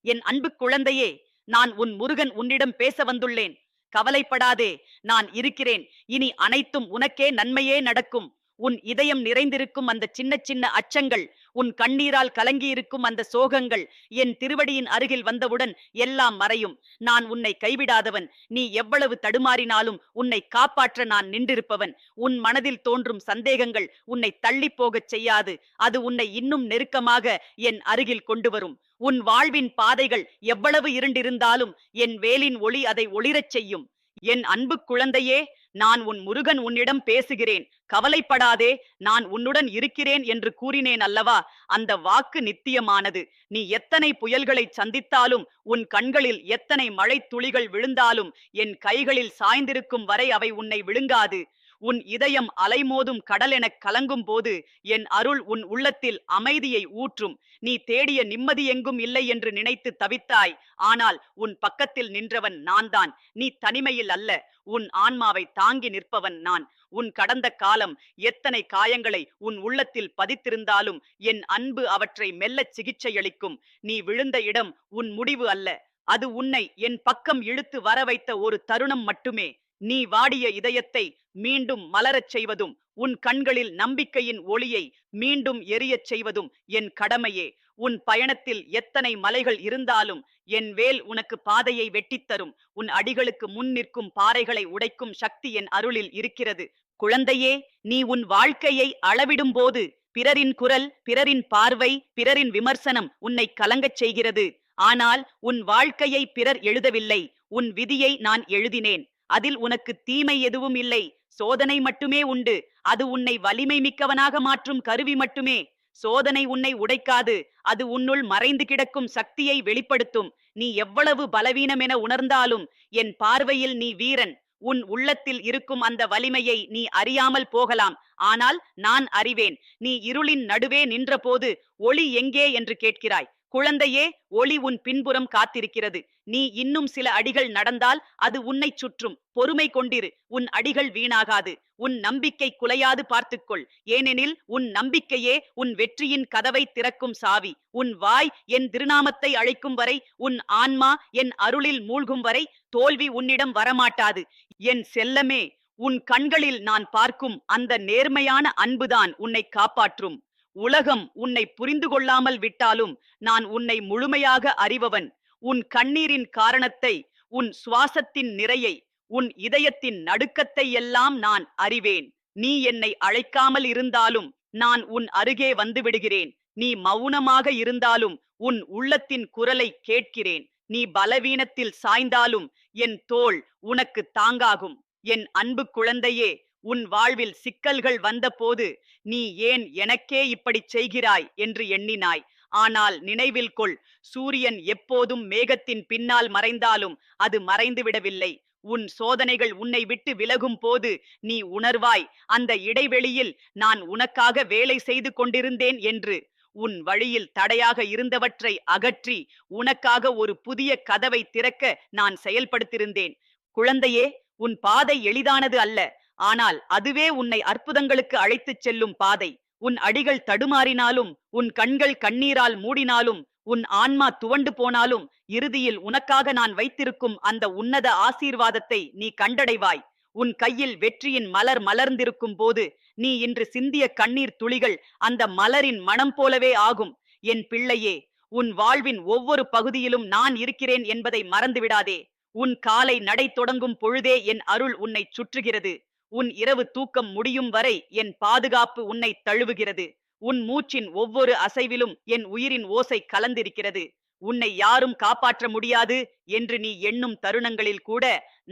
என் அன்பு குழந்தையே, நான் உன் முருகன் உன்னிடம் பேச வந்துள்ளேன். கவலைப்படாதே, நான் இருக்கிறேன். இனி அனைத்தும் உனக்கே நன்மையே நடக்கும். உன் இதயம் நிறைந்திருக்கும் அந்த சின்ன சின்ன அச்சங்கள், உன் கண்ணீரால் கலங்கியிருக்கும் அந்த சோகங்கள் என் திருவடியின் அருகில் வந்தவுடன் எல்லாம் மறையும். நான் உன்னை கைவிடாதவன். நீ எவ்வளவு தடுமாறினாலும் உன்னை காப்பாற்ற நான் நின்றிருப்பவன். உன் மனதில் தோன்றும் சந்தேகங்கள் உன்னை தள்ளி போகச் செய்யாது. அது உன்னை இன்னும் நெருக்கமாக என் அருகில் கொண்டு வரும். உன் வாழ்வின் பாதைகள் எவ்வளவு இருண்டிருந்தாலும் என் வேலின் ஒளி அதை ஒளிரச் செய்யும். என் அன்பு குழந்தையே, நான் உன் முருகன் உன்னிடம் பேசுகிறேன். கவலைப்படாதே, நான் உன்னுடன் இருக்கிறேன் என்று கூறினேன் அல்லவா? அந்த வாக்கு நித்தியமானது. நீ எத்தனை புயல்களை சந்தித்தாலும், உன் கண்களில் எத்தனை மழை துளிகள் விழுந்தாலும், என் கைகளில் சாய்ந்திருக்கும் வரை அவை உன்னை விழுங்காது. உன் இதயம் அலைமோதும் கடலெனக் கலங்கும் போது என் அருள் உன் உள்ளத்தில் அமைதியை ஊற்றும். நீ தேடிய நிம்மதி எங்கும் இல்லை என்று நினைத்து தவித்தாய். ஆனால் உன் பக்கத்தில் நின்றவன் நான்தான். நீ தனிமையில் அல்ல, உன் ஆன்மாவை தாங்கி நிற்பவன் நான். உன் கடந்த காலம் எத்தனை காயங்களை உன் உள்ளத்தில் பதித்திருந்தாலும் என் அன்பு அவற்றை மெல்லச் சிகிச்சையளிக்கும். நீ விழுந்த இடம் உன் முடிவு அல்ல, அது உன்னை என் பக்கம் இழுத்து வர வைத்த ஒரு தருணம் மட்டுமே. நீ வாடிய இதயத்தை மீண்டும் மலரச் செய்வதும், உன் கண்களில் நம்பிக்கையின் ஒளியை மீண்டும் எரியச் செய்வதும் என் கடமையே. உன் பயணத்தில் எத்தனை மலைகள் இருந்தாலும் என் வேல் உனக்கு பாதையை வெட்டித்தரும். உன் அடிகளுக்கு முன் நிற்கும் பாறைகளை உடைக்கும் சக்தி என் அருளில் இருக்கிறது. குழந்தையே, நீ உன் வாழ்க்கையை அளவிடும் போது பிறரின் குரல், பிறரின் பார்வை, பிறரின் விமர்சனம் உன்னை கலங்கச் செய்கிறது. ஆனால் உன் வாழ்க்கையை பிறர் எழுதவில்லை, உன் விதியை நான் எழுதினேன். அதில் உனக்கு தீமை எதுவும் இல்லை, சோதனை மட்டுமே உண்டு. அது உன்னை வலிமை மிக்கவனாக மாற்றும் கருவி மட்டுமே. சோதனை உன்னை உடைக்காது, அது உன்னுள் மறைந்து கிடக்கும் சக்தியை வெளிப்படுத்தும். நீ எவ்வளவு பலவீனம் என உணர்ந்தாலும் என் பார்வையில் நீ வீரன். உன் உள்ளத்தில் இருக்கும் அந்த வலிமையை நீ அறியாமல் போகலாம், ஆனால் நான் அறிவேன். நீ இருளின் நடுவே நின்றபோது ஒளி எங்கே என்று கேட்கிறாய். குழந்தையே, ஒளி உன் பின்புறம் காத்திருக்கிறது. நீ இன்னும் சில அடிகள் நடந்தால் அது உன்னை சுற்றும். பொறுமை கொண்டிரு, உன் அடிகள் வீணாகாது. உன் நம்பிக்கை குலையாது பார்த்துக்கொள். ஏனெனில் உன் நம்பிக்கையே உன் வெற்றியின் கதவை திறக்கும் சாவி. உன் வாய் என் திருநாமத்தை அழைக்கும் வரை, உன் ஆன்மா என் அருளில் மூழ்கும் வரை தோல்வி உன்னிடம் வரமாட்டாது. என் செல்லமே, உன் கண்களில் நான் பார்க்கும் அந்த நேர்மையான அன்புதான் உன்னை காப்பாற்றும். உலகம் உன்னை புரிந்து கொள்ளாமல் விட்டாலும் நான் உன்னை முழுமையாக அறிபவன். உன் கண்ணீரின் காரணத்தை, உன் சுவாசத்தின் நிறையை, உன் இதயத்தின் நடுக்கத்தை எல்லாம் நான் அறிவேன். நீ என்னை அழைக்காமல் இருந்தாலும் நான் உன் அருகே வந்து விடுகிறேன். நீ மௌனமாக இருந்தாலும் உன் உள்ளத்தின் குரலை கேட்கிறேன். நீ பலவீனத்தில் சாய்ந்தாலும் என் தோள் உனக்கு தாங்காகும். என் அன்பு குழந்தையே, உன் வாழ்வில் சிக்கல்கள் வந்தபோது நீ ஏன் எனக்கே இப்படி செய்கிறாய் என்று எண்ணினாய். ஆனால் நினைவில் கொள், சூரியன் எப்போதும் மேகத்தின் பின்னால் மறைந்தாலும் அது மறைந்து விடவில்லை. உன் சோதனைகள் உன்னை விட்டு விலகும் போது நீ உணர்வாய், அந்த இடைவெளியில் நான் உனக்காக வேலை செய்து கொண்டிருந்தேன் என்று. உன் வழியில் தடையாக இருந்தவற்றை அகற்றி உனக்காக ஒரு புதிய கதவை திறக்க நான் செயல்படுத்தியிருந்தேன். குழந்தையே, உன் பாதை எளிதானது அல்ல, ஆனால் அதுவே உன்னை அற்புதங்களுக்கு அழைத்துச் செல்லும் பாதை. உன் அடிகள் தடுமாறினாலும், உன் கண்கள் கண்ணீரால் மூடினாலும், உன் ஆன்மா துவண்டு போனாலும், இறுதியில் உனக்காக நான் வைத்திருக்கும் அந்த உன்னத ஆசீர்வாதத்தை நீ கண்டடைவாய். உன் கையில் வெற்றியின் மலர் மலர்ந்திருக்கும் போது நீ இன்று சிந்திய கண்ணீர் துளிகள் அந்த மலரின் மனம் போலவே ஆகும். என் பிள்ளையே, உன் வாழ்வின் ஒவ்வொரு பகுதியிலும் நான் இருக்கிறேன் என்பதை மறந்துவிடாதே. உன் காலை நடை தொடங்கும் பொழுதே என் அருள் உன்னை சுற்றுகிறது. உன் இரவு தூக்கம் முடியும் வரை என் பாதுகாப்பு உன்னை தழுவுகிறது. உன் மூச்சின் ஒவ்வொரு அசைவிலும் என் உயிரின் ஓசை கலந்திருக்கிறது. உன்னை யாரும் காப்பாற்ற முடியாது என்று நீ எண்ணும் தருணங்களில் கூட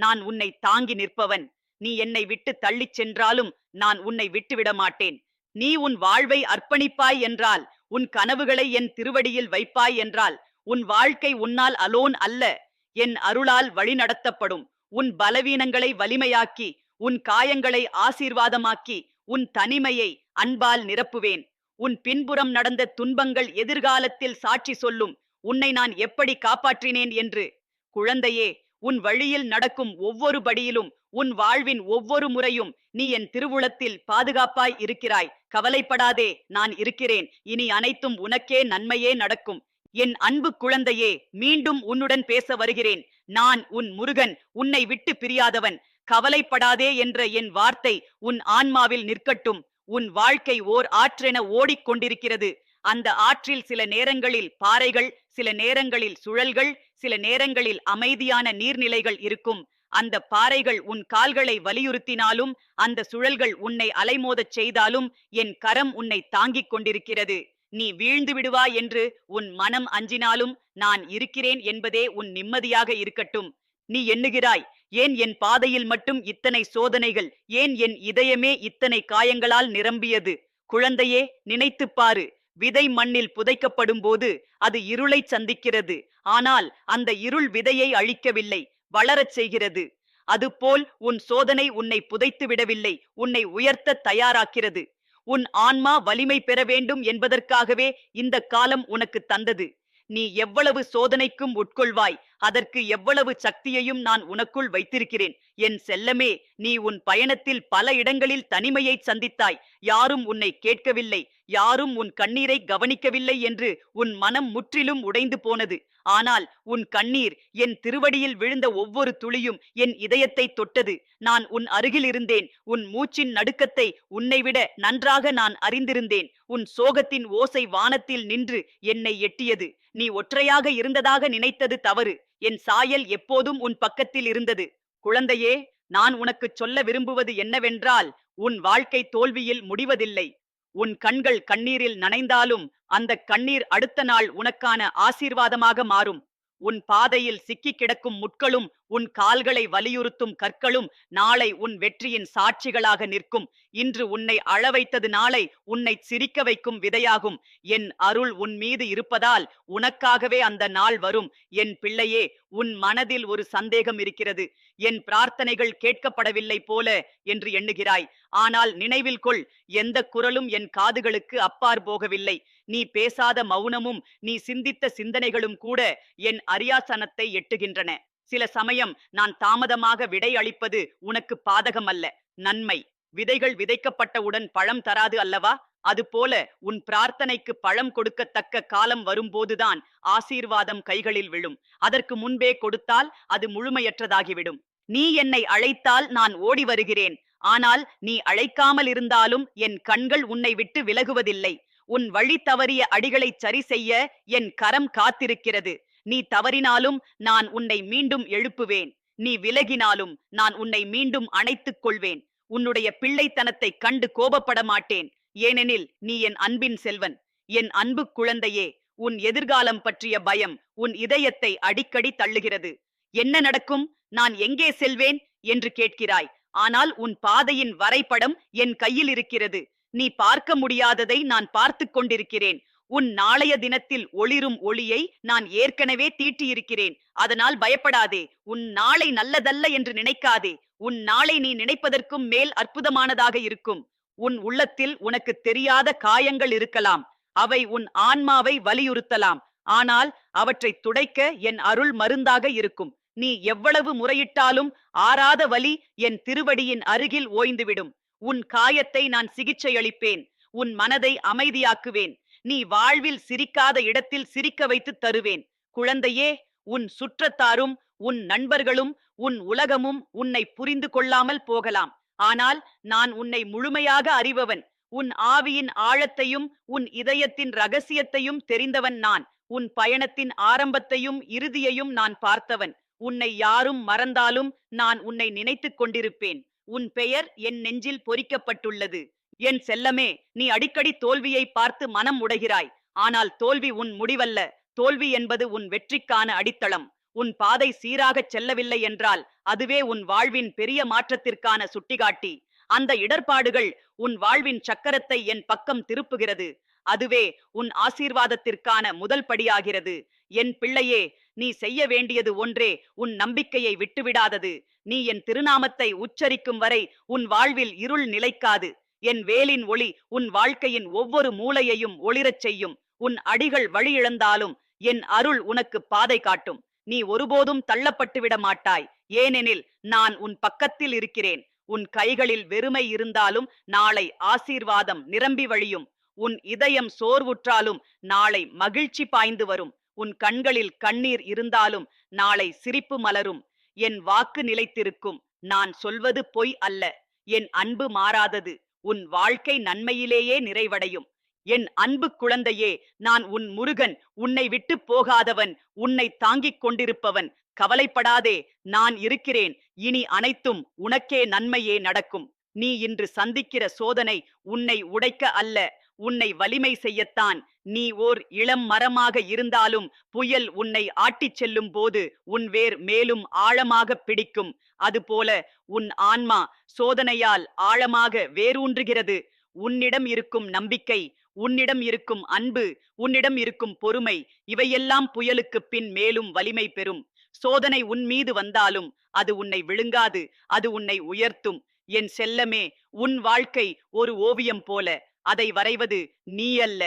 நான் உன்னை தாங்கி நிற்பவன். நீ என்னை விட்டு தள்ளிச் சென்றாலும் நான் உன்னை விட்டுவிட மாட்டேன். நீ உன் வாழ்வை அர்ப்பணிப்பாய் என்றால், உன் கனவுகளை என் திருவடியில் வைப்பாய் என்றால், உன் வாழ்க்கை உன்னால் அலோன் அல்ல, என் அருளால் வழிநடத்தப்படும். உன் பலவீனங்களை வலிமையாக்கி, உன் காயங்களை ஆசீர்வாதமாக்கி, உன் தனிமையை அன்பால் நிரப்புவேன். உன் பின்புறம் நடந்த துன்பங்கள் எதிர்காலத்தில் சாட்சி சொல்லும், உன்னை நான் எப்படி காப்பாற்றினேன் என்று. குழந்தையே, உன் வழியில் நடக்கும் ஒவ்வொரு படியிலும், உன் வாழ்வின் ஒவ்வொரு முறையும் நீ என் திருவுளத்தில் பாதுகாப்பாய் இருக்கிறாய். கவலைப்படாதே, நான் இருக்கிறேன். இனி அனைத்தும் உனக்கே நன்மையே நடக்கும். என் அன்பு குழந்தையே, மீண்டும் உன்னுடன் பேச வருகிறேன். நான் உன் முருகன், உன்னை விட்டு பிரியாதவன். கவலைப்படாதே என்ற என் வார்த்தை உன் ஆன்மாவில் நிற்கட்டும். உன் வாழ்க்கை ஓர் ஆற்றென ஓடிக்கொண்டிருக்கிறது. அந்த ஆற்றில் சில நேரங்களில் பாறைகள், சில நேரங்களில் சுழல்கள், சில நேரங்களில் அமைதியான நீர்நிலைகள் இருக்கும். அந்த பாறைகள் உன் கால்களை வலியுறுத்தினாலும், அந்த சுழல்கள் உன்னை அலைமோதச் செய்தாலும், என் கரம் உன்னை தாங்கிக் கொண்டிருக்கிறது. நீ வீழ்ந்து விடுவாய் என்று உன் மனம் அஞ்சினாலும், நான் இருக்கிறேன் என்பதே உன் நிம்மதியாக இருக்கட்டும். நீ எண்ணுகிறாய், ஏன் என் பாதையில் மட்டும் இத்தனை சோதனைகள், ஏன் என் இதயமே இத்தனை காயங்களால் நிரம்பியது? குழந்தையே, நினைத்துப் பாரு. விதை மண்ணில் புதைக்கப்படும் போது அது இருளை சந்திக்கிறது. ஆனால் அந்த இருள் விதையை அழிக்கவில்லை, வளரச் செய்கிறது. அதுபோல் உன் சோதனை உன்னை புதைத்து விடவில்லை, உன்னை உயர்த்த தயாராக்கிறது. உன் ஆன்மா வலிமை பெற வேண்டும் என்பதற்காகவே இந்த காலம் உனக்கு தந்தது. நீ எவ்வளவு சோதனைக்கும் உட்கொள்வாய், அதற்கு எவ்வளவு சக்தியையும் நான் உனக்குள் வைத்திருக்கிறேன். என் செல்லமே, நீ உன் பயணத்தில் பல இடங்களில் தனிமையை சந்தித்தாய். யாரும் உன்னை கேட்கவில்லை, யாரும் உன் கண்ணீரை கவனிக்கவில்லை என்று உன் மனம் முற்றிலும் உடைந்து போனது. ஆனால் உன் கண்ணீர் என் திருவடியில் விழுந்த ஒவ்வொரு துளியும் என் இதயத்தை தொட்டது. நான் உன் அருகில் இருந்தேன். உன் மூச்சின் நடுக்கத்தை உன்னைவிட நன்றாக நான் அறிந்திருந்தேன். உன் சோகத்தின் ஓசை வானத்தில் நின்று என்னை எட்டியது. நீ ஒற்றையாக இருந்ததாக நினைத்தது தவறு. என் சாயல் எப்போதும் உன் பக்கத்தில் இருந்தது. குழந்தையே, நான் உனக்கு சொல்ல விரும்புவது என்னவென்றால், உன் வாழ்க்கை தோல்வியில் முடிவதில்லை. உன் கண்கள் கண்ணீரில் நனைந்தாலும் அந்த கண்ணீர் அடுத்த நாள் உனக்கான ஆசீர்வாதமாக மாறும். உன் பாதையில் சிக்கி கிடக்கும் முட்களும் உன் கால்களை வலியுறுத்தும் கற்களும் நாளை உன் வெற்றியின் சாட்சிகளாக நிற்கும். இன்று உன்னை அழ வைத்தது நாளை உன்னை சிரிக்க வைக்கும் விதையாகும். என் அருள் உன் மீது இருப்பதால் உனக்காகவே அந்த நாள் வரும். என் பிள்ளையே, உன் மனதில் ஒரு சந்தேகம் இருக்கிறது. என் பிரார்த்தனைகள் கேட்கப்படவில்லை போல என்று எண்ணுகிறாய். ஆனால் நினைவில் கொள், எந்த குரலும் என் காதுகளுக்கு அப்பார் போகவில்லை. நீ பேசாத மௌனமும் நீ சிந்தித்த சிந்தனைகளும் கூட என் அரியாசனத்தை எட்டுகின்றன. சில சமயம் நான் தாமதமாக விடை அளிப்பது உனக்கு பாதகமல்ல, நன்மை. விதைகள் விதைக்கப்பட்டவுடன் பழம் தராது அல்லவா? அதுபோல உன் பிரார்த்தனைக்கு பழம் கொடுக்கத்தக்க காலம் வரும்போதுதான் ஆசீர்வாதம் கைகளில் விழும். அதற்கு முன்பே கொடுத்தால் அது முழுமையற்றதாகிவிடும். நீ என்னை அழைத்தால் நான் ஓடி வருகிறேன். ஆனால் நீ அழைக்காமல் இருந்தாலும் என் கண்கள் உன்னை விட்டு விலகுவதில்லை. உன் வழி தவறிய அடிகளை சரி செய்ய என் கரம் காத்திருக்கிறது. நீ தவறினாலும் நான் உன்னை மீண்டும் எழுப்புவேன். நீ விலகினாலும் நான் உன்னை மீண்டும் அணைத்துக் கொள்வேன். உன்னுடைய பிள்ளைத்தனத்தை கண்டு கோபப்பட மாட்டேன். ஏனெனில் நீ என் அன்பின் செல்வன். என் அன்பு குழந்தையே, உன் எதிர்காலம் பற்றிய பயம் உன் இதயத்தை அடிக்கடி தள்ளுகிறது. என்ன நடக்கும், நான் எங்கே செல்வேன் என்று கேட்கிறாய். ஆனால் உன் பாதையின் வரைபடம் என் கையில் இருக்கிறது. நீ பார்க்க முடியாததை நான் பார்த்து கொண்டிருக்கிறேன். உன் நாளைய தினத்தில் ஒளிரும் ஒளியை நான் ஏற்கனவே தீட்டியிருக்கிறேன். அதனால் பயப்படாதே. உன் நாளை நல்லதல்ல என்று நினைக்காதே. உன் நாளை நீ நினைப்பதற்கும் மேல் அற்புதமானதாக இருக்கும். உன் உள்ளத்தில் உனக்கு தெரியாத காயங்கள் இருக்கலாம். அவை உன் ஆன்மாவை வலியுறுத்தலாம். ஆனால் அவற்றை துடைக்க என் அருள் மருந்தாக இருக்கும். நீ எவ்வளவு முறையிட்டாலும் ஆறாத வலி என் திருவடியின் அருகில் ஓய்ந்துவிடும். உன் காயத்தை நான் சிகிச்சை அளிப்பேன். உன் மனதை அமைதியாக்குவேன். நீ வாழ்வில் சிரிக்காத இடத்தில் சிரிக்க வைத்து தருவேன். குழந்தையே, உன் சுற்றத்தாரும் உன் நண்பர்களும் உன் உலகமும் உன்னை புரிந்து கொள்ளாமல் போகலாம். ஆனால் நான் உன்னை முழுமையாக அறிபவன். உன் ஆவியின் ஆழத்தையும் உன் இதயத்தின் ரகசியத்தையும் தெரிந்தவன் நான். உன் பயணத்தின் ஆரம்பத்தையும் இறுதியையும் நான் பார்த்தவன். உன்னை யாரும் மறந்தாலும் நான் உன்னை நினைத்துக் கொண்டிருப்பேன். உன் பெயர் என் நெஞ்சில் பொறிக்கப்பட்டுள்ளது. என் செல்லமே, நீ அடிக்கடி தோல்வியை பார்த்து மனம் உடைகிறாய். ஆனால் தோல்வி உன் முடிவல்ல. தோல்வி என்பது உன் வெற்றிக்கான அடித்தளம். உன் பாதை சீராகச் செல்லவில்லை என்றால் அதுவே உன் வாழ்வின் பெரிய மாற்றத்திற்கான சுட்டிகாட்டி. அந்த இடர்பாடுகள் உன் வாழ்வின் சக்கரத்தை என் பக்கம் திருப்புகிறது. அதுவே உன் ஆசீர்வாதத்திற்கான முதல் படியாகிறது. என் பிள்ளையே, நீ செய்ய வேண்டியது ஒன்றே, உன் நம்பிக்கையை விட்டுவிடாதது. நீ என் திருநாமத்தை உச்சரிக்கும் வரை உன் வாழ்வில் இருள் நிலைக்காது. என் வேலின் ஒளி உன் வாழ்க்கையின் ஒவ்வொரு மூலையையும் ஒளிரச் செய்யும். உன் அடிகள் வழியிழந்தாலும் என் அருள் உனக்கு பாதை காட்டும். நீ ஒருபோதும் தள்ளப்பட்டு விட மாட்டாய். ஏனெனில் நான் உன் பக்கத்தில் இருக்கிறேன். உன் கைகளில் வெறுமை இருந்தாலும் நாளை ஆசீர்வாதம் நிரம்பி வழியும். உன் இதயம் சோர்வுற்றாலும் நாளை மகிழ்ச்சி பாய்ந்து வரும். உன் கண்களில் கண்ணீர் இருந்தாலும் நாளை சிரிப்பு மலரும். என் வாக்கு நிலைத்திருக்கும். நான் சொல்வது பொய் அல்ல. என் அன்பு மாறாதது. உன் வாழ்க்கை நன்மையிலேயே நிறைவடையும். என் அன்பு குழந்தையே, நான் உன் முருகன். உன்னை விட்டு போகாதவன், உன்னை தாங்கிக் கொண்டிருப்பவன். கவலைப்படாதே, நான் இருக்கிறேன். இனி அனைத்தும் உனக்கே நன்மையே நடக்கும். நீ இன்று சந்திக்கிற சோதனை உன்னை உடைக்க அல்ல, உன்னை வலிமை செய்யத்தான். நீ ஓர் இளம் மரமாக இருந்தாலும் புயல் உன்னை ஆட்டிச் செல்லும் போது உன் வேர் மேலும் ஆழமாக பிடிக்கும். அதுபோல உன் ஆன்மா சோதனையால் ஆழமாக வேரூன்றுகிறது. உன்னிடம் இருக்கும் நம்பிக்கை, உன்னிடம் இருக்கும் அன்பு, உன்னிடம் இருக்கும் பொறுமை, இவையெல்லாம் புயலுக்கு பின் மேலும் வலிமை பெறும். சோதனை உன் மீது வந்தாலும் அது உன்னை விழுங்காது, அது உன்னை உயர்த்தும். என் செல்லமே, உன் வாழ்க்கை ஒரு ஓவியம் போல. அதை வரைவது நீ அல்ல,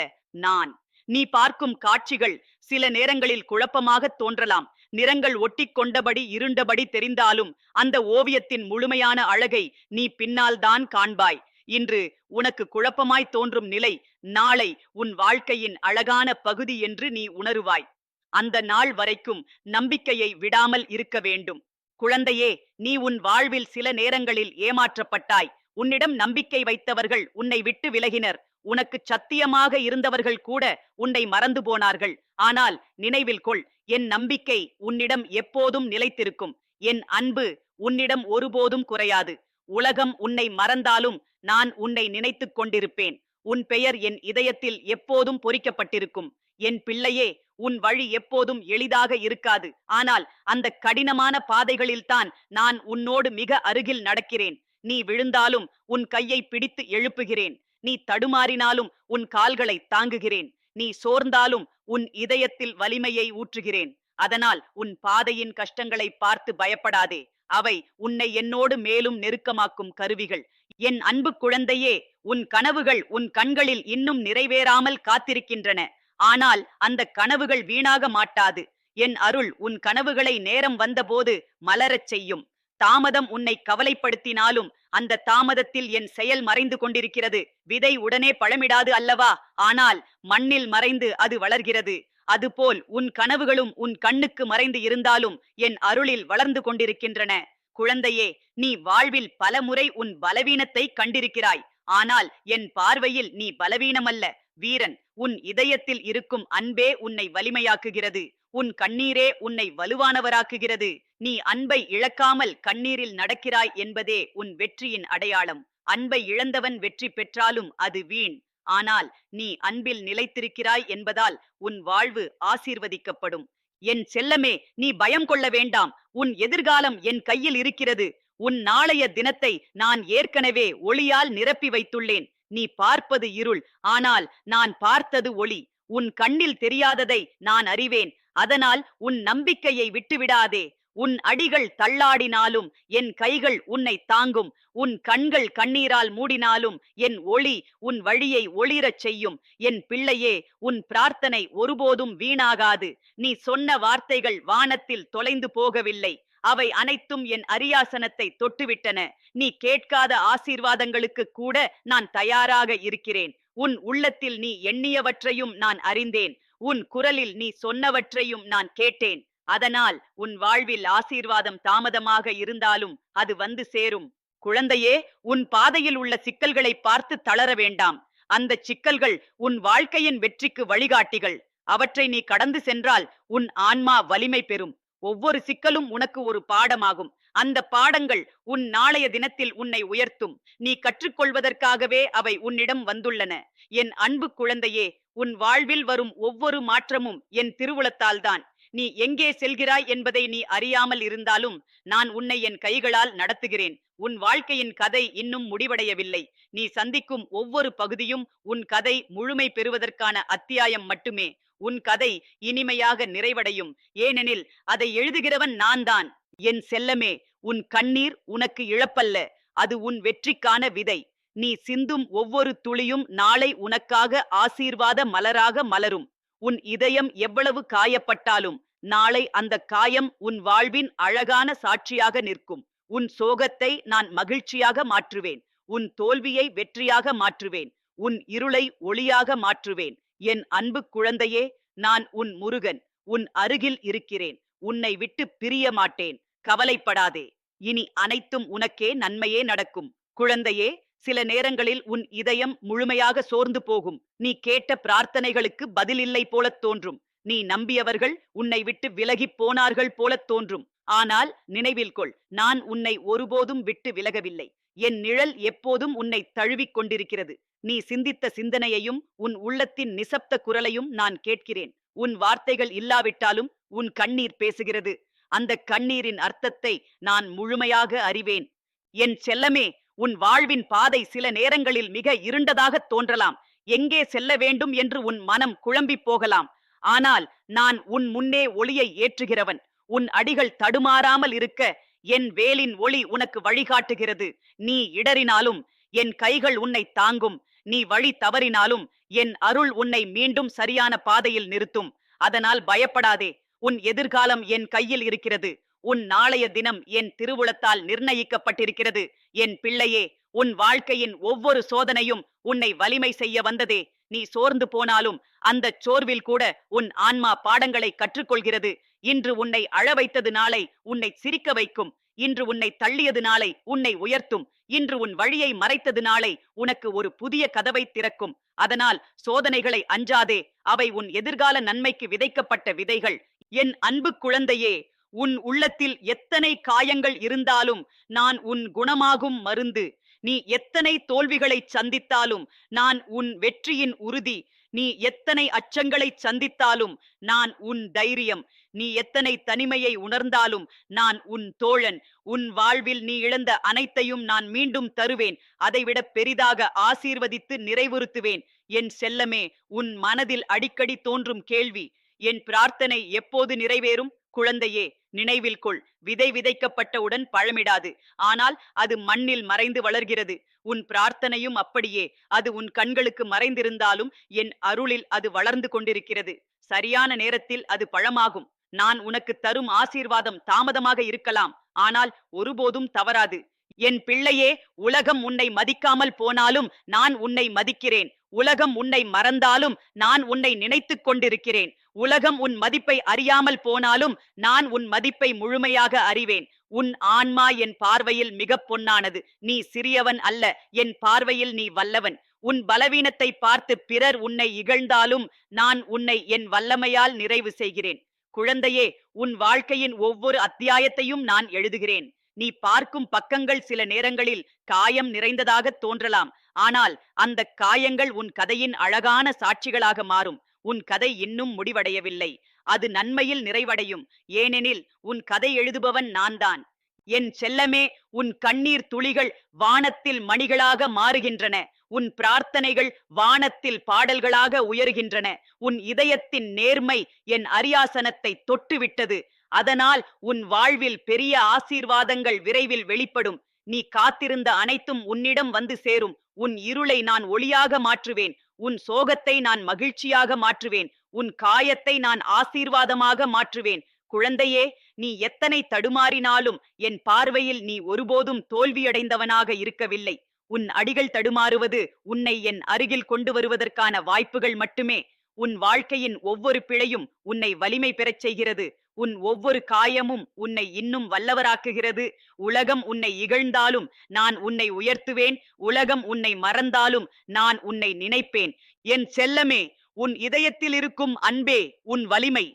நான். நீ பார்க்கும் காட்சிகள் சில நேரங்களில் குழப்பமாக தோன்றலாம். நிறங்கள் ஒட்டிக்கொண்டபடி இருண்டபடி தெரிந்தாலும் அந்த ஓவியத்தின் முழுமையான அழகை நீ பின்னால் தான் காண்பாய். இன்று உனக்கு குழப்பமாய் தோன்றும் நிலை நாளை உன் வாழ்க்கையின் அழகான பகுதி என்று நீ உணருவாய். அந்த நாள் வரைக்கும் நம்பிக்கையை விடாமல் இருக்க வேண்டும். குழந்தையே, நீ உன் வாழ்வில் சில நேரங்களில் ஏமாற்றப்பட்டாய். உன்னிடம் நம்பிக்கை வைத்தவர்கள் உன்னை விட்டு விலகினர். உனக்கு சத்தியமாக இருந்தவர்கள் கூட உன்னை மறந்து போனார்கள். ஆனால் நினைவில் கொள், என் நம்பிக்கை உன்னிடம் எப்போதும் நிலைத்திருக்கும். என் அன்பு உன்னிடம் ஒருபோதும் குறையாது. உலகம் உன்னை மறந்தாலும் நான் உன்னை நினைத்துக் கொண்டிருப்பேன். உன் பெயர் என் இதயத்தில் எப்போதும் பொறிக்கப்பட்டிருக்கும். என் பிள்ளையே, உன் வழி எப்போதும் எளிதாக இருக்காது. ஆனால் அந்த கடினமான பாதைகளில்தான் நான் உன்னோடு மிக அருகில் நடக்கிறேன். நீ விழுந்தாலும் உன் கையை பிடித்து எழுப்புகிறேன். நீ தடுமாறினாலும் உன் கால்களை தாங்குகிறேன். நீ சோர்ந்தாலும் உன் இதயத்தில் வலிமையை ஊற்றுகிறேன். அதனால் உன் பாதையின் கஷ்டங்களை பார்த்து பயப்படாதே. அவை உன்னை என்னோடு மேலும் நெருக்கமாக்கும் கருவிகள். என் அன்பு குழந்தையே, உன் கனவுகள் உன் கண்களில் இன்னும் நிறைவேறாமல் காத்திருக்கின்றன. ஆனால் அந்த கனவுகள் வீணாக மாட்டாது. என் அருள் உன் கனவுகளை நேரம் வந்தபோது மலரச் செய்யும். தாமதம் உன்னை கவலைப்படுத்தினாலும் அந்த தாமதத்தில் என் செயல் மறைந்து கொண்டிருக்கிறது. விதை உடனே பழமிடாது அல்லவா? ஆனால் மண்ணில் மறைந்து அது வளர்கிறது. அதுபோல் உன் கனவுகளும் உன் கண்ணுக்கு மறைந்து இருந்தாலும் என் அருளில் வளர்ந்து கொண்டிருக்கின்றன. குழந்தையே, நீ வாழ்வில் பலமுறை உன் பலவீனத்தை கண்டிருக்கிறாய். ஆனால் என் பார்வையில் நீ பலவீனமல்ல, வீரன். உன் இதயத்தில் இருக்கும் அன்பே உன்னை வலிமையாக்குகிறது. உன் கண்ணீரே உன்னை வலுவானவராக்குகிறது. நீ அன்பை இழக்காமல் கண்ணீரில் நடக்கிறாய் என்பதே உன் வெற்றியின் அடையாளம். அன்பை இழந்தவன் வெற்றி பெற்றாலும் அது வீண். ஆனால் நீ அன்பில் நிலைத்திருக்கிறாய் என்பதால் உன் வாழ்வு ஆசீர்வதிக்கப்படும். என் செல்லமே, நீ பயம் கொள்ள வேண்டாம். உன் எதிர்காலம் என் கையில் இருக்கிறது. உன் நாளைய தினத்தை நான் ஏற்கனவே ஒளியால் நிரப்பி வைத்துள்ளேன். நீ பார்ப்பது இருள், ஆனால் நான் பார்த்தது ஒளி. உன் கண்ணில் தெரியாததை நான் அறிவேன். அதனால் உன் நம்பிக்கையை விட்டுவிடாதே. உன் அடிகள் தள்ளாடினாலும் என் கைகள் உன்னை தாங்கும். உன் கண்கள் கண்ணீரால் மூடினாலும் என் ஒளி உன் வழியை ஒளிரச் செய்யும். என் பிள்ளையே, உன் பிரார்த்தனை ஒருபோதும் வீணாகாது. நீ சொன்ன வார்த்தைகள் வானத்தில் தொலைந்து போகவில்லை. அவை அனைத்தும் என் அரியாசனத்தை தொட்டுவிட்டன. நீ கேட்காத ஆசீர்வாதங்களுக்கு கூட நான் தயாராக இருக்கிறேன். உன் உள்ளத்தில் நீ எண்ணியவற்றையும் நான் அறிந்தேன். உன் குரலில் நீ சொன்னவற்றையும் நான் கேட்டேன். அதனால் உன் வாழ்வில் ஆசீர்வாதம் தாமதமாக இருந்தாலும் அது வந்து சேரும். குழந்தையே, உன் பாதையில் உள்ள சிக்கல்களை பார்த்து தளர வேண்டாம். அந்த சிக்கல்கள் உன் வாழ்க்கையின் வெற்றிக்கு வழிகாட்டிகள். அவற்றை நீ கடந்து சென்றால் உன் ஆன்மா வலிமை பெறும். ஒவ்வொரு சிக்கலும் உனக்கு ஒரு பாடமாகும். அந்த பாடங்கள் உன் நாளைய தினத்தில் உன்னை உயர்த்தும். நீ கற்றுக்கொள்வதற்காகவே அவை உன்னிடம் வந்துள்ளன. என் அன்பு குழந்தையே, உன் வாழ்வில் வரும் ஒவ்வொரு மாற்றமும் என் திருவுளத்தால்தான். நீ எங்கே செல்கிறாய் என்பதை நீ அறியாமல் இருந்தாலும் நான் உன்னை என் கைகளால் நடத்துகிறேன். உன் வாழ்க்கையின் கதை இன்னும் முடிவடையவில்லை. நீ சந்திக்கும் ஒவ்வொரு பகுதியும் உன் கதை முழுமை பெறுவதற்கான அத்தியாயம் மட்டுமே. உன் கதை இனிமையாக நிறைவடையும். ஏனெனில் அதை எழுதுகிறவன் நான் தான். என் செல்லமே, உன் கண்ணீர் உனக்கு இழப்பல்ல, அது உன் வெற்றிக்கான விதை. நீ சிந்தும் ஒவ்வொரு துளியும் நாளை உனக்காக ஆசீர்வாத மலராக மலரும். உன் இதயம் எவ்வளவு காயப்பட்டாலும் நாளை அந்த காயம் உன் வாழ்வின் அழகான சாட்சியாக நிற்கும். உன் சோகத்தை நான் மகிழ்ச்சியாக மாற்றுவேன். உன் தோல்வியை வெற்றியாக மாற்றுவேன். உன் இருளை ஒளியாக மாற்றுவேன். என் அன்பு குழந்தையே, நான் உன் முருகன். உன் அருகில் இருக்கிறேன். உன்னை விட்டு பிரிய மாட்டேன். கவலைப்படாதே. இனி அனைத்தும் உனக்கே நன்மையே நடக்கும். குழந்தையே, சில நேரங்களில் உன் இதயம் முழுமையாக சோர்ந்து போகும். நீ கேட்ட பிரார்த்தனைகளுக்கு பதில் இல்லை போலத் தோன்றும். நீ நம்பியவர்கள் உன்னை விட்டு விலகிப் போனார்கள் போலத் தோன்றும். ஆனால் நினைவில் கொள், நான் உன்னை ஒருபோதும் விட்டு விலகவில்லை. என் நிழல் எப்போதும் உன்னை தழுவிக் கொண்டிருக்கிறது. நீ சிந்தித்த சிந்தனையையும் உன் உள்ளத்தின் நிசப்த குரலையும் நான் கேட்கிறேன். உன் வார்த்தைகள் இல்லாவிட்டாலும் உன் கண்ணீர் பேசுகிறது. அந்த கண்ணீரின் அர்த்தத்தை நான் முழுமையாக அறிவேன். என் செல்லமே, உன் வாழ்வின் பாதை சில நேரங்களில் மிக இருண்டதாக தோன்றலாம். எங்கே செல்ல வேண்டும் என்று உன் மனம் குழம்பிப் போகலாம். ஆனால் நான் உன் முன்னே ஒளியை ஏற்றுகிறவன். உன் அடிகள் தடுமாறாமல் இருக்க என் வேலின் ஒளி உனக்கு வழிகாட்டுகிறது. நீ இடறினாலும் என் கைகள் உன்னை தாங்கும். நீ வழி தவறினாலும் என் அருள் உன்னை மீண்டும் சரியான பாதையில் நிறுத்தும். அதனால் பயப்படாதே. உன் எதிர்காலம் என் கையில் இருக்கிறது. உன் நாளைய தினம் என் திருவுளத்தால் நிர்ணயிக்கப்பட்டிருக்கிறது. என் பிள்ளையே, உன் வாழ்க்கையின் ஒவ்வொரு சோதனையும் உன்னை வலிமை செய்ய வந்ததே. நீ சோர்ந்து போனாலும் அந்த சோர்வில் கூட உன் ஆன்மா பாடங்களை கற்றுக்கொள்கிறது. இன்று உன்னை அழ வைத்தது நாளை உன்னை சிரிக்க வைக்கும். இன்று உன்னை தள்ளியது நாளை உன்னை உயர்த்தும். இன்று உன் வழியை மறைத்தது நாளை உனக்கு ஒரு புதிய கதவை திறக்கும். அதனால் சோதனைகளை அஞ்சாதே. அவை உன் எதிர்கால நன்மைக்கு விதைக்கப்பட்ட விதைகள். என் அன்பு குழந்தையே, உன் உள்ளத்தில் எத்தனை காயங்கள் இருந்தாலும் நான் உன் குணமாகும் மருந்து. நீ எத்தனை தோல்விகளை சந்தித்தாலும் நான் உன் வெற்றியின் உறுதி. நீ எத்தனை அச்சங்களை சந்தித்தாலும் நான் உன் தைரியம். நீ எத்தனை தனிமையை உணர்ந்தாலும் நான் உன் தோழன். உன் வாழ்வில் நீ இழந்த அனைத்தையும் நான் மீண்டும் தருவேன். அதைவிட பெரிதாக ஆசீர்வதித்து நிறைவுறுத்துவேன். என் செல்லமே, உன் மனதில் அடிக்கடி தோன்றும் கேள்வி, என் பிரார்த்தனை எப்போது நிறைவேறும்? குழந்தையே, நினைவில் கொள், விதை விதைக்கப்பட்டவுடன் பழமிடாது. ஆனால் அது மண்ணில் மறைந்து வளர்கிறது. உன் பிரார்த்தனையும் அப்படியே. அது உன் கண்களுக்கு மறைந்திருந்தாலும் என் அருளில் அது வளர்ந்து கொண்டிருக்கிறது. சரியான நேரத்தில் அது பழமாகும். நான் உனக்கு தரும் ஆசீர்வாதம் தாமதமாக இருக்கலாம், ஆனால் ஒருபோதும் தவறாது. என் பிள்ளையே, உலகம் உன்னை மதிக்காமல் போனாலும் நான் உன்னை மதிக்கிறேன். உலகம் உன்னை மறந்தாலும் நான் உன்னை நினைத்துக் கொண்டிருக்கிறேன். உலகம் உன் மதிப்பை அறியாமல் போனாலும் நான் உன் மதிப்பை முழுமையாக அறிவேன். உன் ஆன்மா என் பார்வையில் மிக பொன்னானது. நீ சிறியவன் அல்ல, என் பார்வையில் நீ வல்லவன். உன் பலவீனத்தை பார்த்து பிறர் உன்னை இகழ்ந்தாலும் நான் உன்னை என் வல்லமையால் நிறைவு செய்கிறேன். குழந்தையே, உன் வாழ்க்கையின் ஒவ்வொரு அத்தியாயத்தையும் நான் எழுதுகிறேன். நீ பார்க்கும் பக்கங்கள் சில நேரங்களில் காயம் நிறைந்ததாக தோன்றலாம். ஆனால் அந்த காயங்கள் உன் கதையின் அழகான சாட்சிகளாக மாறும். உன் கதை இன்னும் முடிவடையவில்லை. அது நன்மையில் நிறைவடையும். ஏனெனில் உன் கதை எழுதுபவன் நான்தான். என் செல்லமே, உன் கண்ணீர் துளிகள் வானத்தில் மணிகளாக மாறுகின்றன. உன் பிரார்த்தனைகள் வானத்தில் பாடல்களாக உயர்கின்றன. உன் இதயத்தின் நேர்மை என் அரியாசனத்தை தொட்டுவிட்டது. அதனால் உன் வாழ்வில் பெரிய ஆசீர்வாதங்கள் விரைவில் வெளிப்படும். நீ காத்திருந்த அனைத்தும் உன்னிடம் வந்து சேரும். உன் இருளை நான் ஒளியாக மாற்றுவேன். உன் சோகத்தை நான் மகிழ்ச்சியாக மாற்றுவேன். உன் காயத்தை நான் ஆசீர்வாதமாக மாற்றுவேன். குழந்தையே, நீ எத்தனை தடுமாறினாலும் என் பார்வையில் நீ ஒருபோதும் தோல்வியடைந்தவனாக இருக்கவில்லை. உன் அடிகள் தடுமாறுவது உன்னை என் அருகில் கொண்டு வருவதற்கான வாய்ப்புகள் மட்டுமே. உன் வாழ்க்கையின் ஒவ்வொரு பிழையும் உன்னை வலிமை பெறச் செய்கிறது. உன் ஒவ்வொரு காயமும் உன்னை இன்னும் வல்லவராக்குகிறது. உலகம் உன்னை இகழ்ந்தாலும் நான் உன்னை உயர்த்துவேன். உலகம் உன்னை மறந்தாலும் நான் உன்னை நினைப்பேன். என் செல்லமே, உன் இதயத்தில் இருக்கும் அன்பே உன் வலிமை.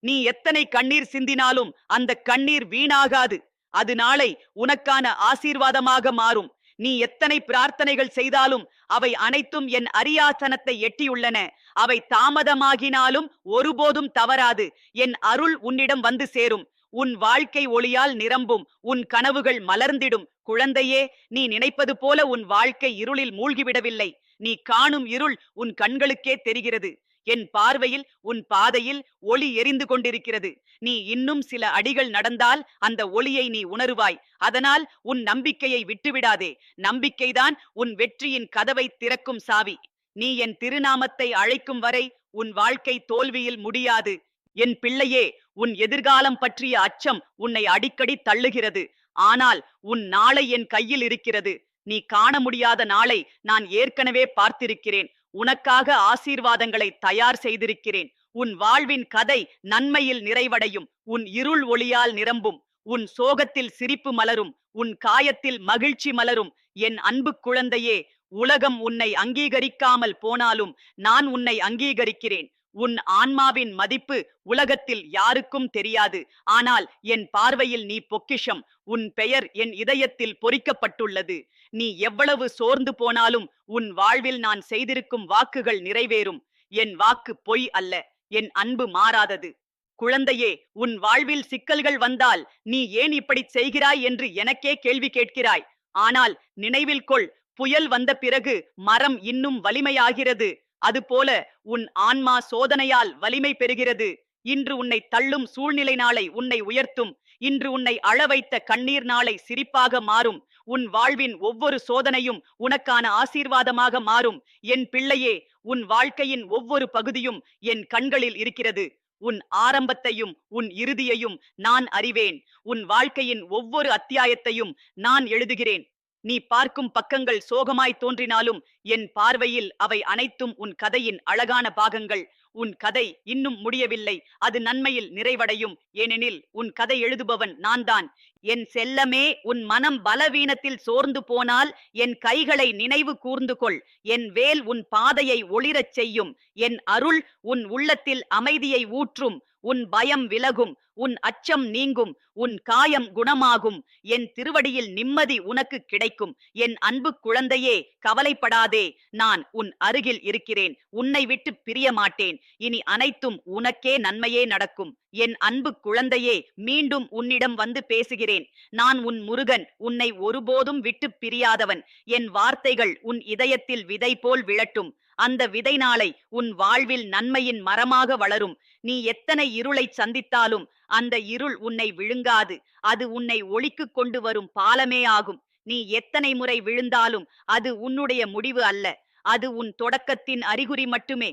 நீ எத்தனை கண்ணீர் சிந்தினாலும் அந்த கண்ணீர் வீணாகாது. அது நாளை உனக்கான ஆசீர்வாதமாக மாறும். நீ எத்தனை பிரார்த்தனைகள் செய்தாலும் அவை அனைத்தும் என் அரியாசனத்தை எட்டியுள்ளன. அவை தாமதமாகினாலும் ஒருபோதும் தவறாது. என் அருள் உன்னிடம் வந்து சேரும். உன் வாழ்க்கை ஒளியால் நிரம்பும். உன் கனவுகள் மலர்ந்திடும். குழந்தையே, நீ நினைப்பது போல உன் வாழ்க்கை இருளில் மூழ்கிவிடவில்லை. நீ காணும் இருள் உன் கண்களுக்கே தெரிகிறது. என் பார்வையில் உன் பாதையில் ஒளி எரிந்து கொண்டிருக்கிறது. நீ இன்னும் சில அடிகள் நடந்தால் அந்த ஒளியை நீ உணருவாய். அதனால் உன் நம்பிக்கையை விட்டுவிடாதே. நம்பிக்கைதான் உன் வெற்றியின் கதவை திறக்கும் சாவி. நீ என் திருநாமத்தை அழைக்கும் வரை உன் வாழ்க்கை தோல்வியில் முடியாது. என் பிள்ளையே, உன் எதிர்காலம் பற்றிய அச்சம் உன்னை அடிக்கடி தள்ளுகிறது. ஆனால் உன் நாளை என் கையில் இருக்கிறது. நீ காண முடியாத நாளை நான் ஏற்கனவே பார்த்திருக்கிறேன். உனக்காக ஆசீர்வாதங்களை தயார் செய்திருக்கிறேன். உன் வாழ்வின் கதை நன்மையில் நிறைவடையும். உன் இருள் ஒளியால் நிரம்பும். உன் சோகத்தில் சிரிப்பு மலரும். உன் காயத்தில் மகிழ்ச்சி மலரும். என் அன்பு குழந்தையே, உலகம் உன்னை அங்கீகரிக்காமல் போனாலும் நான் உன்னை அங்கீகரிக்கிறேன். உன் ஆன்மாவின் மதிப்பு உலகத்தில் யாருக்கும் தெரியாது. ஆனால் என் பார்வையில் நீ பொக்கிஷம். உன் பெயர் என் இதயத்தில் பொறிக்கப்பட்டுள்ளது. நீ எவ்வளவு சோர்ந்து போனாலும் உன் வாழ்வில் நான் செய்திருக்கும் வாக்குகள் நிறைவேறும். என் வாக்கு பொய் அல்ல. என் அன்பு மாறாதது. குழந்தையே, உன் வாழ்வில் சிக்கல்கள் வந்தால் நீ ஏன் இப்படி செய்கிறாய் என்று எனக்கே கேள்வி கேட்கிறாய். ஆனால் நினைவில் கொள், புயல் வந்த பிறகு மரம் இன்னும் வலிமையாகிறது. அதுபோல உன் ஆன்மா சோதனையால் வலிமை பெறுகிறது. இன்று உன்னை தள்ளும் சூழ்நிலை நாளை உன்னை உயர்த்தும். இன்று உன்னை அழ வைத்த கண்ணீர் நாளை சிரிப்பாக மாறும். உன் வாழ்வின் ஒவ்வொரு சோதனையும் உனக்கான ஆசீர்வாதமாக மாறும். என் பிள்ளையே, உன் வாழ்க்கையின் ஒவ்வொரு பகுதியும் என் கண்களில் இருக்கிறது. உன் ஆரம்பத்தையும் உன் இறுதியையும் நான் அறிவேன். உன் வாழ்க்கையின் ஒவ்வொரு அத்தியாயத்தையும் நான் எழுதுகிறேன். நீ பார்க்கும் பக்கங்கள் சோகமாய் தோன்றினாலும் என் பார்வையில் அவை அனைத்தும் உன் கதையின் அழகான பாகங்கள். உன் கதை இன்னும் முடியவில்லை. அது நன்மையில் நிறைவடையும். ஏனெனில் உன் கதை எழுதுபவன் நான்தான். என் செல்லமே, உன் மனம் பலவீனத்தில் சோர்ந்து போனால் என் கைகளை நினைவு கூர்ந்து கொள். என் வேல் உன் பாதையை ஒளிரச் செய்யும். என் அருள் உன் உள்ளத்தில் அமைதியை ஊற்றும். உன் பயம் விலகும். உன் அச்சம் நீங்கும். உன் காயம் குணமாகும். என் திருவடியில் நிம்மதி உனக்கு கிடைக்கும். என் அன்பு குழந்தையே, கவலைப்படாதே. நான் உன் அருகில் இருக்கிறேன். உன்னை விட்டு பிரிய மாட்டேன். இனி அனைத்தும் உனக்கே நன்மையே நடக்கும். என் அன்பு குழந்தையே, மீண்டும் உன்னிடம் வந்து பேசுகிறேன். நான் உன் முருகன், உன்னை ஒருபோதும் விட்டு பிரியாதவன். என் வார்த்தைகள் உன் இதயத்தில் விதை போல் விழட்டும். அந்த விதை நாளை உன் வாழ்வில் நன்மையின் மரமாக வளரும். நீ எத்தனை இருளை சந்தித்தாலும் அந்த இருள் உன்னை விழுங்காது. அது உன்னை ஒளிக்கு கொண்டு வரும் பாலமே ஆகும். நீ எத்தனை முறை விழுந்தாலும் அது உன்னுடைய முடிவு அல்ல. அது உன் தொடக்கத்தின் அறிகுறி மட்டுமே.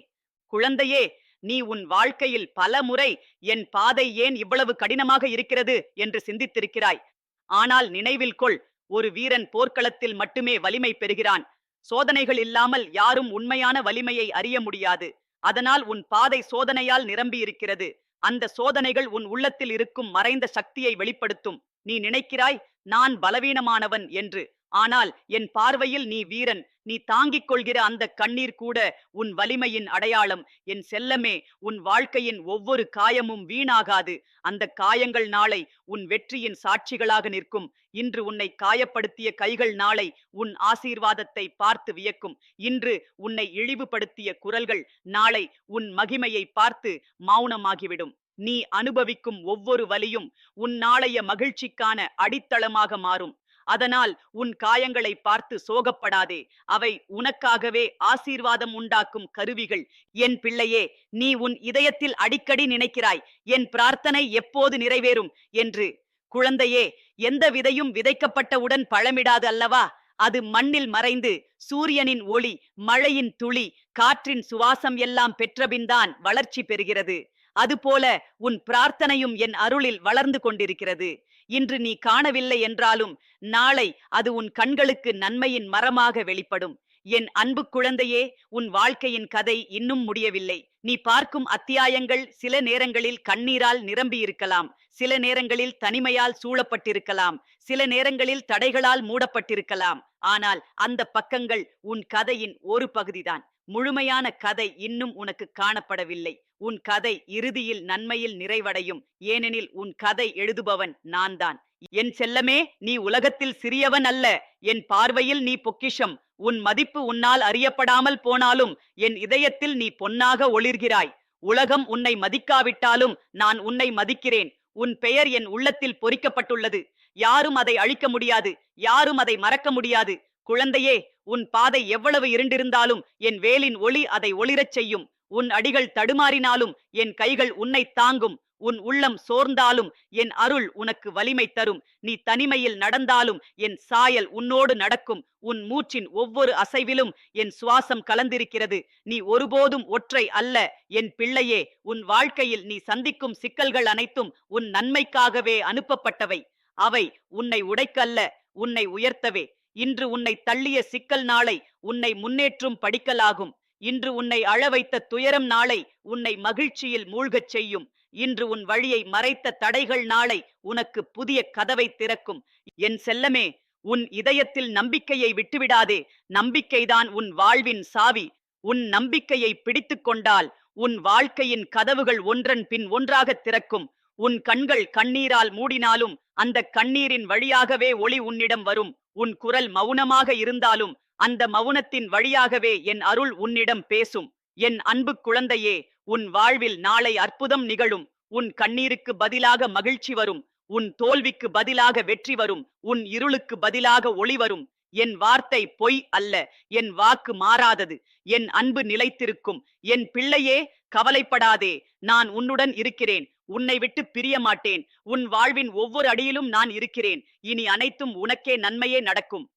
குழந்தையே, நீ உன் வாழ்க்கையில் பல முறை என் பாதை ஏன் இவ்வளவு கடினமாக இருக்கிறது என்று சிந்தித்திருக்கிறாய். ஆனால் நினைவில் கொள், ஒரு வீரன் போர்க்களத்தில் மட்டுமே வலிமை பெறுகிறான். சோதனைகள் இல்லாமல் யாரும் உண்மையான வலிமையை அறிய முடியாது. அதனால் உன் பாதை சோதனையால் நிரம்பி இருக்கிறது. அந்த சோதனைகள் உன் உள்ளத்தில் இருக்கும் மறைந்த சக்தியை வெளிப்படுத்தும். நீ நினைக்கிறாய், நான் பலவீனமானவன் என்று. ஆனால் என் பார்வையில் நீ வீரன். நீ தாங்கிக் கொள்கிற அந்த கண்ணீர் கூட உன் வலிமையின் அடையாளம். என் செல்லமே, உன் வாழ்க்கையின் ஒவ்வொரு காயமும் வீணாகாது. அந்த காயங்கள் நாளை உன் வெற்றியின் சாட்சிகளாக நிற்கும். இன்று உன்னை காயப்படுத்திய கைகள் நாளை உன் ஆசீர்வாதத்தை பார்த்து வியக்கும். இன்று உன்னை இழிவுபடுத்திய குரல்கள் நாளை உன் மகிமையை பார்த்து மௌனமாகிவிடும். நீ அனுபவிக்கும் ஒவ்வொரு வலியும் உன் நாளைய மகிழ்ச்சிக்கான அடித்தளமாக மாறும். அதனால் உன் காயங்களை பார்த்து சோகப்படாதே. அவை உனக்காகவே ஆசீர்வாதம் உண்டாக்கும் கருவிகள். என் பிள்ளையே, நீ உன் இதயத்தில் அடிக்கடி நினைக்கிறாய், என் பிரார்த்தனை எப்போது நிறைவேறும் என்று. குழந்தையே, எந்த விதையும் விதைக்கப்பட்டவுடன் பழமிடாது அல்லவா? அது மண்ணில் மறைந்து சூரியனின் ஒளி, மழையின் துளி, காற்றின் சுவாசம் எல்லாம் பெற்றபின்தான் வளர்ச்சி பெறுகிறது. அதுபோல உன் பிரார்த்தனையும் என் அருளில் வளர்ந்து கொண்டிருக்கிறது. இன்று நீ காணவில்லை என்றாலும் நாளை அது உன் கண்களுக்கு நன்மையின் மரமாக வெளிப்படும். என் அன்பு குழந்தையே, உன் வாழ்க்கையின் கதை இன்னும் முடியவில்லை. நீ பார்க்கும் அத்தியாயங்கள் சில நேரங்களில் கண்ணீரால் நிரம்பி இருக்கலாம். சில நேரங்களில் தனிமையால் சூழப்பட்டிருக்கலாம். சில நேரங்களில் தடைகளால் மூடப்பட்டிருக்கலாம். ஆனால் அந்த பக்கங்கள் உன் கதையின் ஒரு பகுதிதான். முழுமையான கதை இன்னும் உனக்கு காணப்படவில்லை. உன் கதை இறுதியில் நன்மையில் நிறைவடையும். ஏனெனில் உன் கதை எழுதுபவன் நான்தான். என் செல்லமே, நீ உலகத்தில் சிறியவன் அல்ல. என் பார்வையில் நீ பொக்கிஷம். உன் மதிப்பு உன்னால் அறியப்படாமல் போனாலும் என் இதயத்தில் நீ பொன்னாக ஒளிர்கிறாய். உலகம் உன்னை மதிக்காவிட்டாலும் நான் உன்னை மதிக்கிறேன். உன் பெயர் என் உள்ளத்தில் பொறிக்கப்பட்டுள்ளது. யாரும் அதை அழிக்க முடியாது. யாரும் அதை மறக்க முடியாது. குழந்தையே, உன் பாதை எவ்வளவு இருண்டிருந்தாலும் என் வேலின் ஒளி அதை ஒளிரச் செய்யும். உன் அடிகள் தடுமாறினாலும் என் கைகள் உன்னை தாங்கும். உன் உள்ளம் சோர்ந்தாலும் என் அருள் உனக்கு வலிமை தரும். நீ தனிமையில் நடந்தாலும் என் சாயல் உன்னோடு நடக்கும். உன் மூச்சின் ஒவ்வொரு அசைவிலும் என் சுவாசம் கலந்திருக்கிறது. நீ ஒருபோதும் ஒற்றை அல்ல. என் பிள்ளையே, உன் வாழ்க்கையில் நீ சந்திக்கும் சிக்கல்கள் அனைத்தும் உன் நன்மைக்காகவே அனுப்பப்பட்டவை. அவை உன்னை உடைக்கல்ல, உன்னை உயர்த்தவே. இன்று உன்னை தள்ளிய சிக்கல் நாளை உன்னை முன்னேற்றும் படிக்கலாகும். இன்று உன்னை அழ வைத்த துயரம் நாளை உன்னை மகிழ்ச்சியில் மூழ்கச் செய்யும். இன்று உன் வழியை மறைத்த தடைகள் நாளை உனக்கு புதிய கதவை திறக்கும். என் செல்லமே, உன் இதயத்தில் நம்பிக்கையை விட்டுவிடாதே. நம்பிக்கைதான் உன் வாழ்வின் சாவி. உன் நம்பிக்கையை பிடித்துக் கொண்டால் உன் வாழ்க்கையின் கதவுகள் ஒன்றன் பின் ஒன்றாக திறக்கும். உன் கண்கள் கண்ணீரால் மூடினாலும் அந்த கண்ணீரின் வழியாகவே ஒளி உன்னிடம் வரும். உன் குரல் மௌனமாக இருந்தாலும் அந்த மௌனத்தின் வழியாகவே என் அருள் உன்னிடம் பேசும். என் அன்பு குழந்தையே, உன் வாழ்வில் நாளை அற்புதம் நிகழும். உன் கண்ணீருக்கு பதிலாக மகிழ்ச்சி வரும். உன் தோல்விக்கு பதிலாக வெற்றி வரும். உன் இருளுக்கு பதிலாக ஒளி வரும். என் வார்த்தை பொய் அல்ல, என் வாக்கு மாறாதது. என் அன்பு நிலைத்திருக்கும். என் பிள்ளையே, கவலைப்படாதே. நான் உன்னுடன் இருக்கிறேன். உன்னை விட்டு பிரிய மாட்டேன். உன் வாழ்வின் ஒவ்வொரு அடியிலும் நான் இருக்கிறேன். இனி அனைத்தும் உனக்கே நன்மையே நடக்கும்.